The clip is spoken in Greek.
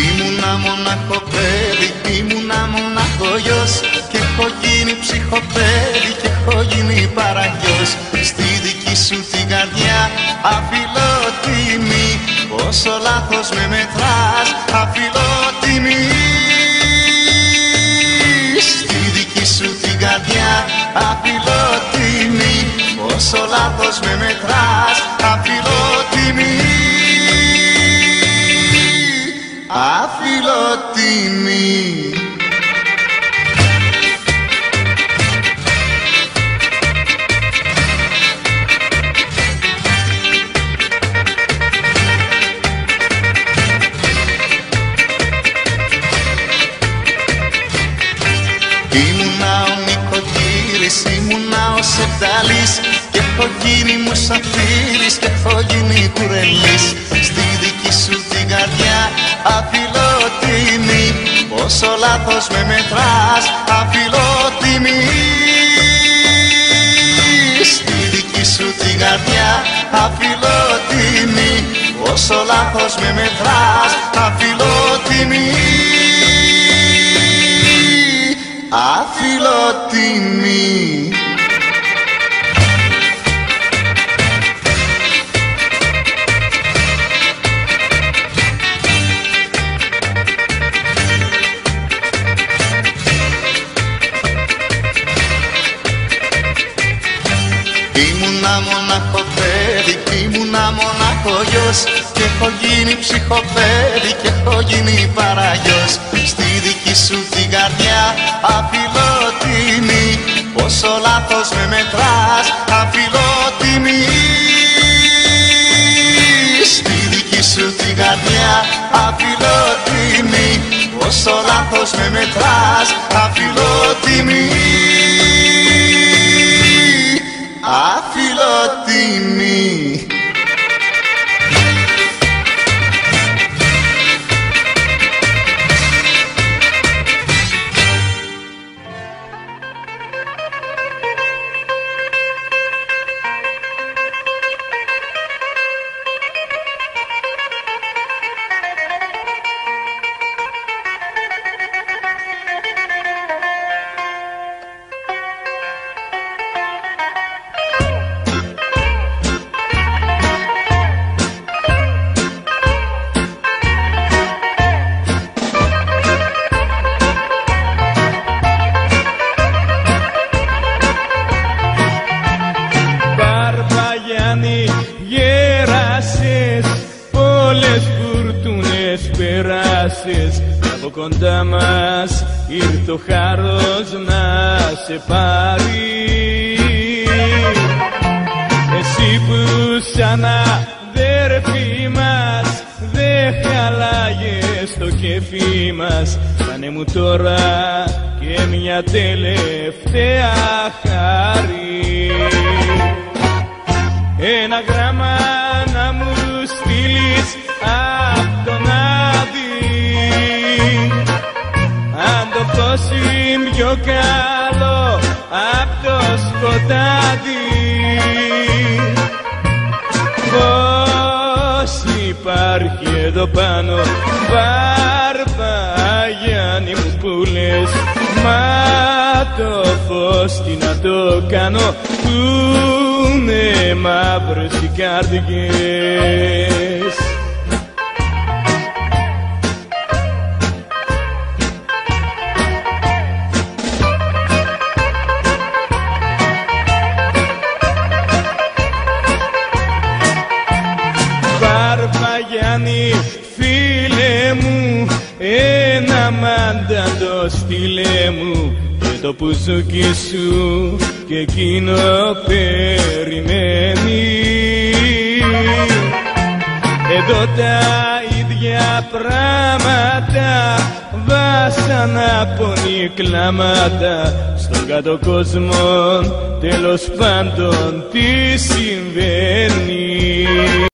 Ήμουνα μοναχό παιδί, ήμουνα μοναχό γιος, και έχω γίνει ψυχοπαίδι και έχω γίνει παραγιός. Στη δική σου την καρδιά αφιλότιμη, πόσο λάθος με μετράς, αφιλότιμη. Στη δική σου την καρδιά αφιλότιμη, πόσο λάθος με μετράς, αφιλότιμη. Αφιλότιμη. Ήμουνα ο νοικοκύρης, ήμουνα ο σεπταλής, και έχω γίνει μουσαφίρης και έχω γίνει κουρελής. Στη δική σου την καρδιά αφιλότιμη, πόσο λάθος με μετράς, αφιλότιμη. Στη δική σου την καρδιά αφιλότιμη, πόσο λάθος με μετράς, αφιλότιμη. Αφιλότιμη. Ήμουνα μοναχό παιδί, ήμουνα μοναχό γιος, και έχω γίνει ψυχοπαίδι και έχω γίνει παραγιός. Στη δική σου την καρδιά αφιλότιμη, πόσο λάθος με μετράς, αφιλότιμη. Στη δική σου την καρδιά αφιλότιμη, πόσο λάθος με μετράς, αφιλότιμη. Αφιλότιμη. Γέρασες, πολλές φουρτούνες περάσες, από κοντά μας ήρθε ο χάρος να σε πάρει. Εσύ που σαν αδέρφη μας δε χαλάγες το κέφι μας, κάνε μου τώρα και μια τελευταία χάρη. Ένα γράμμα να μου στείλεις απ' τον Άδη, αν το φως είναι πιο καλό απ' το σκοτάδι. Πώς υπάρχει εδώ πάνω, Βαρβαγιάννη μου που λες, μα το φως τι να το κάνω, πούνε μαύρες οι καρδιές. Βαρβαγιάννη φίλε μου, ένα μάνταντο στείλε μου, και το πουζούκι σου και εκείνο περιμένει. Εδώ τα ίδια πράγματα, βάσανα πονή κλάματα, στον κάτω κόσμο τέλος πάντων τι συμβαίνει.